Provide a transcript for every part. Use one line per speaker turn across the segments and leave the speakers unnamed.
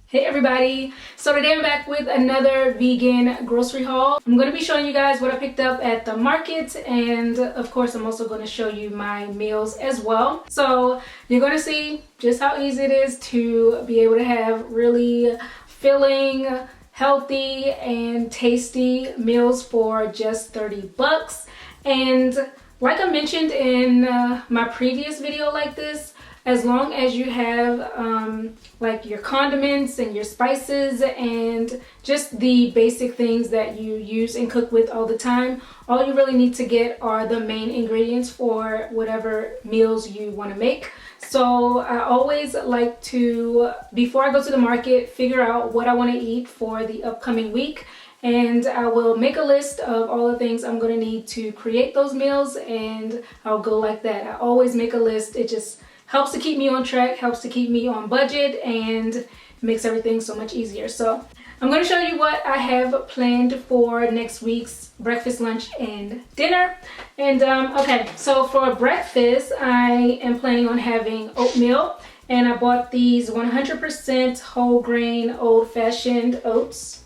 Hey everybody, so today I'm back with another vegan grocery haul. I'm going to be showing you guys what I picked up at the market, and of course I'm also going to show you my meals as well. So you're going to see just how easy it is to be able to have really filling, healthy and tasty meals for just 30 bucks. And like I mentioned in my previous video like this, as long as you have like your condiments and your spices and just the basic things that you use and cook with all the time, all you really need to get are the main ingredients for whatever meals you want to make. So I always like to, before I go to the market, figure out what I want to eat for the upcoming week. And I will make a list of all the things I'm going to need to create those meals, and I'll go like that. I always make a list. It just helps to keep me on track, helps to keep me on budget, and makes everything so much easier. So I'm going to show you what I have planned for next week's breakfast, lunch, and dinner. And okay, so for breakfast, I am planning on having oatmeal, and I bought these 100% whole grain old-fashioned oats.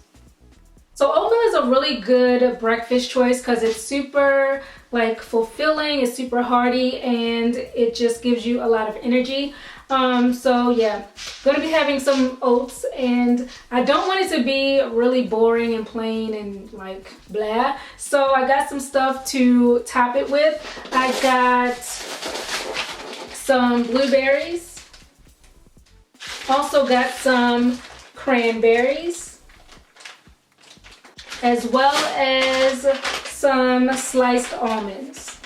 So oatmeal is a really good breakfast choice because it's super like fulfilling, it's super hearty, and it just gives you a lot of energy. So yeah, gonna be having some oats, and I don't want it to be really boring and plain and like blah. So I got some stuff to top it with. I got some blueberries, also got some cranberries, as well as some sliced almonds.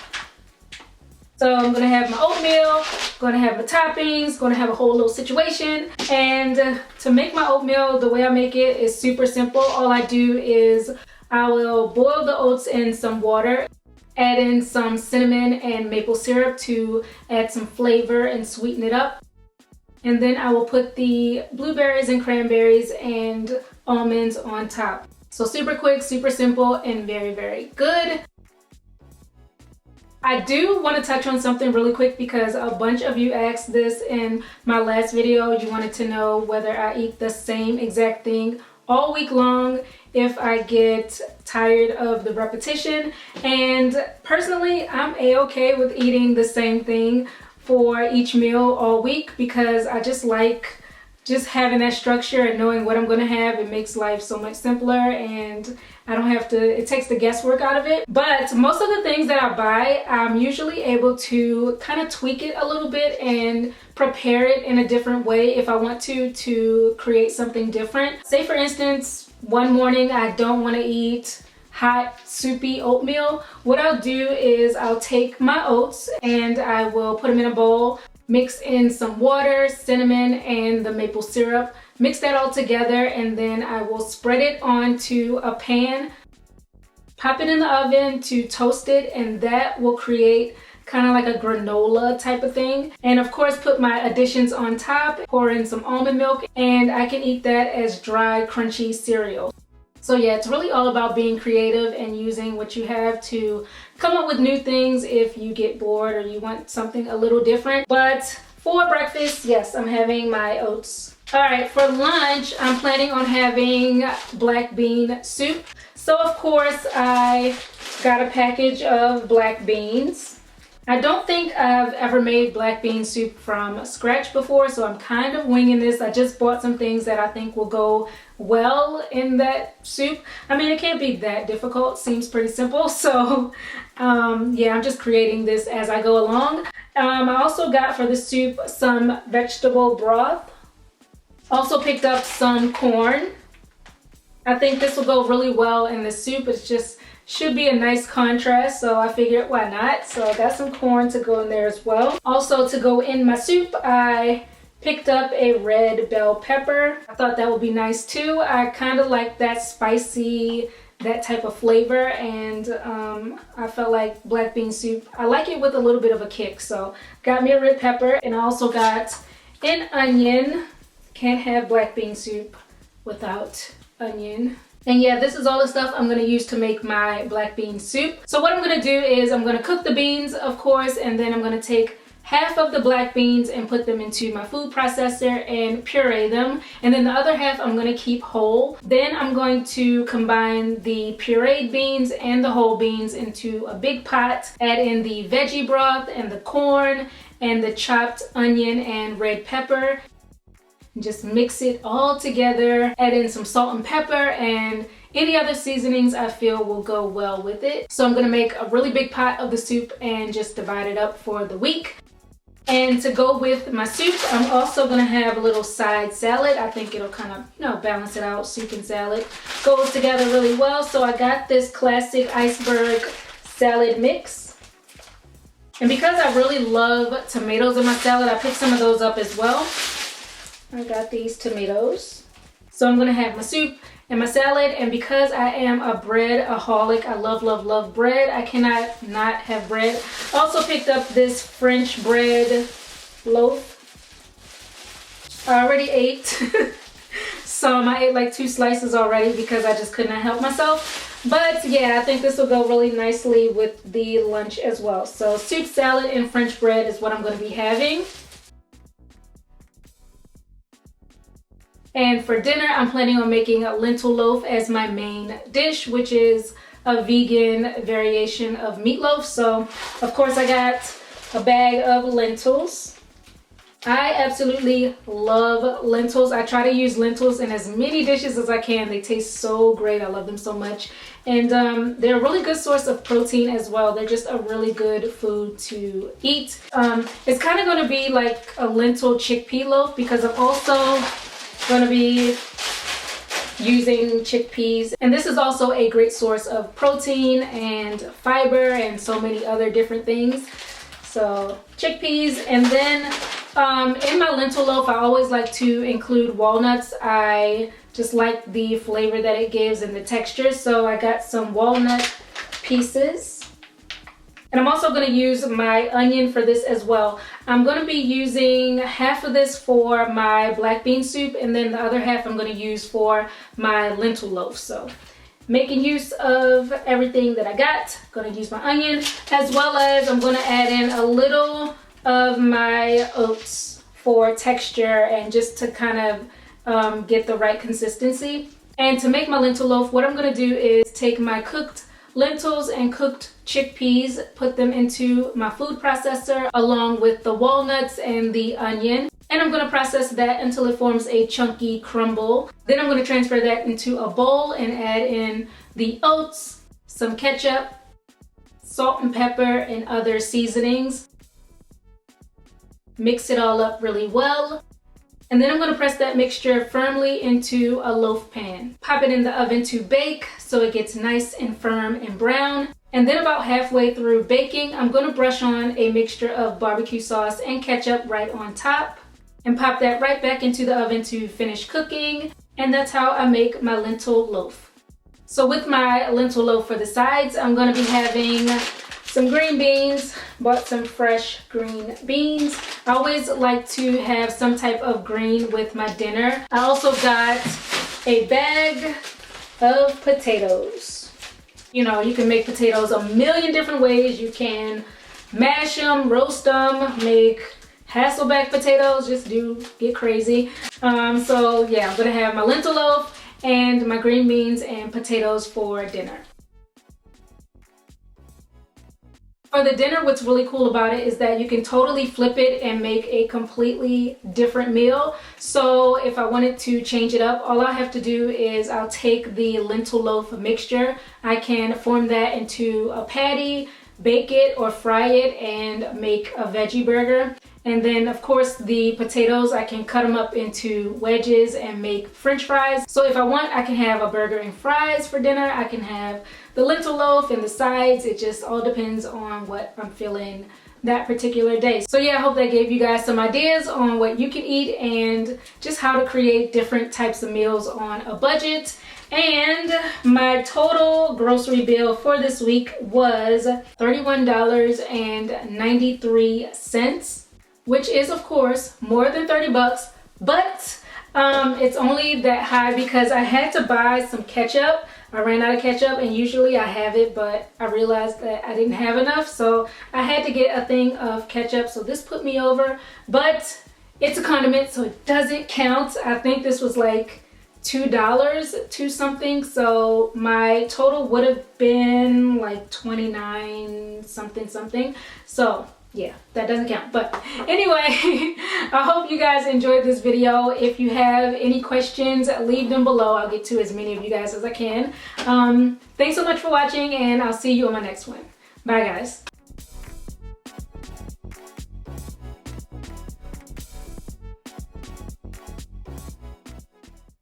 So I'm gonna have my oatmeal, gonna have my toppings, gonna have a whole little situation. And to make my oatmeal, the way I make it is super simple. All I do is I will boil the oats in some water, add in some cinnamon and maple syrup to add some flavor and sweeten it up. And then I will put the blueberries and cranberries and almonds on top. So super quick, super simple, and very, very good. I do want to touch on something really quick because a bunch of you asked this in my last video. You wanted to know whether I eat the same exact thing all week long if I get tired of the repetition. And personally, I'm a-okay with eating the same thing for each meal all week because I just like having that structure and knowing what I'm going to have. It makes life so much simpler, and I don't have to, it takes the guesswork out of it. But most of the things that I buy, I'm usually able to kind of tweak it a little bit and prepare it in a different way if I want to create something different. Say for instance, one morning I don't want to eat hot soupy oatmeal. What I'll do is I'll take my oats and I will put them in a bowl, mix in some water, cinnamon, and the maple syrup. Mix that all together, and then I will spread it onto a pan, pop it in the oven to toast it, and that will create kind of like a granola type of thing. And of course, put my additions on top, pour in some almond milk, and I can eat that as dry, crunchy cereal. So yeah, it's really all about being creative and using what you have to come up with new things if you get bored or you want something a little different. But for breakfast, yes, I'm having my oats. All right, for lunch, I'm planning on having black bean soup. So of course, I got a package of black beans. I don't think I've ever made black bean soup from scratch before, so I'm kind of winging this. I just bought some things that I think will go well in that soup. I mean, it can't be that difficult. Seems pretty simple. So yeah, I'm just creating this as I go along. I also got for the soup some vegetable broth. Also picked up some corn. I think this will go really well in the soup. It's just should be a nice contrast, so I figured why not. So I got some corn to go in there as well. Also to go in my soup, I picked up a red bell pepper. I thought that would be nice too. I kind of like that spicy, that type of flavor, and I felt like black bean soup, I like it with a little bit of a kick. So got me a red pepper, and I also got an onion. Can't have black bean soup without onion. And yeah, this is all the stuff I'm going to use to make my black bean soup. So what I'm going to do is I'm going to cook the beans, of course, and then I'm going to take half of the black beans and put them into my food processor and puree them. And then the other half I'm going to keep whole. Then I'm going to combine the pureed beans and the whole beans into a big pot. Add in the veggie broth and the corn and the chopped onion and red pepper. Just mix it all together. Add in some salt and pepper and any other seasonings I feel will go well with it. So I'm going to make a really big pot of the soup and just divide it up for the week. And to go with my soup, I'm also going to have a little side salad. I think it'll kind of, balance it out. Soup and salad goes together really well. So I got this classic iceberg salad mix. And because I really love tomatoes in my salad, I picked some of those up as well. I got these tomatoes. So I'm going to have my soup and my salad, and because I am a bread-aholic, I love bread. I cannot not have bread. I also picked up this French bread loaf. I already ate some. I ate like 2 slices already because I just could not help myself. But yeah, I think this will go really nicely with the lunch as well. So soup, salad, and French bread is what I'm going to be having. And for dinner, I'm planning on making a lentil loaf as my main dish, which is a vegan variation of meatloaf. So, of course, I got a bag of lentils. I absolutely love lentils. I try to use lentils in as many dishes as I can. They taste so great. I love them so much. And they're a really good source of protein as well. They're just a really good food to eat. It's kind of going to be like a lentil chickpea loaf because I'm also going to be using chickpeas, and this is also a great source of protein and fiber and so many other different things. So chickpeas, and then in my lentil loaf I always like to include walnuts. I just like the flavor that it gives and the texture, so I got some walnut pieces. And I'm also going to use my onion for this as well. I'm going to be using half of this for my black bean soup, and then the other half I'm going to use for my lentil loaf. So making use of everything that I got. Going to use my onion, as well as I'm going to add in a little of my oats for texture and just to kind of get the right consistency. And to make my lentil loaf, what I'm going to do is take my cooked lentils and cooked chickpeas, put them into my food processor along with the walnuts and the onion. And I'm going to process that until it forms a chunky crumble. Then I'm going to transfer that into a bowl and add in the oats, some ketchup, salt and pepper, and other seasonings. Mix it all up really well. And then I'm going to press that mixture firmly into a loaf pan. Pop it in the oven to bake so it gets nice and firm and brown. And then about halfway through baking, I'm going to brush on a mixture of barbecue sauce and ketchup right on top. And pop that right back into the oven to finish cooking. And that's how I make my lentil loaf. So with my lentil loaf for the sides, I'm going to be having some green beans. Bought some fresh green beans. I always like to have some type of green with my dinner. I also got a bag of potatoes. You know, you can make potatoes a million different ways. You can mash them, roast them, make Hasselback potatoes, just get crazy. So yeah, I'm gonna have my lentil loaf and my green beans and potatoes for dinner. For the dinner, what's really cool about it is that you can totally flip it and make a completely different meal. So if I wanted to change it up, all I have to do is I'll take the lentil loaf mixture. I can form that into a patty, bake it or fry it, and make a veggie burger. And then of course the potatoes, I can cut them up into wedges and make French fries. So if I want, I can have a burger and fries for dinner. I can have the lentil loaf and the sides. It just all depends on what I'm feeling that particular day. So yeah, I hope that gave you guys some ideas on what you can eat and just how to create different types of meals on a budget. And my total grocery bill for this week was $31.93, which is of course more than 30 bucks, but it's only that high because I had to buy some ketchup. I ran out of ketchup, and usually I have it, but I realized that I didn't have enough, so I had to get a thing of ketchup. So this put me over, but it's a condiment, so it doesn't count. I think this was like $2 to something, so my total would have been like 29 something. So yeah, that doesn't count. But anyway, I hope you guys enjoyed this video. If you have any questions, leave them below. I'll get to as many of you guys as I can. Thanks so much for watching, and I'll see you on my next one. Bye guys.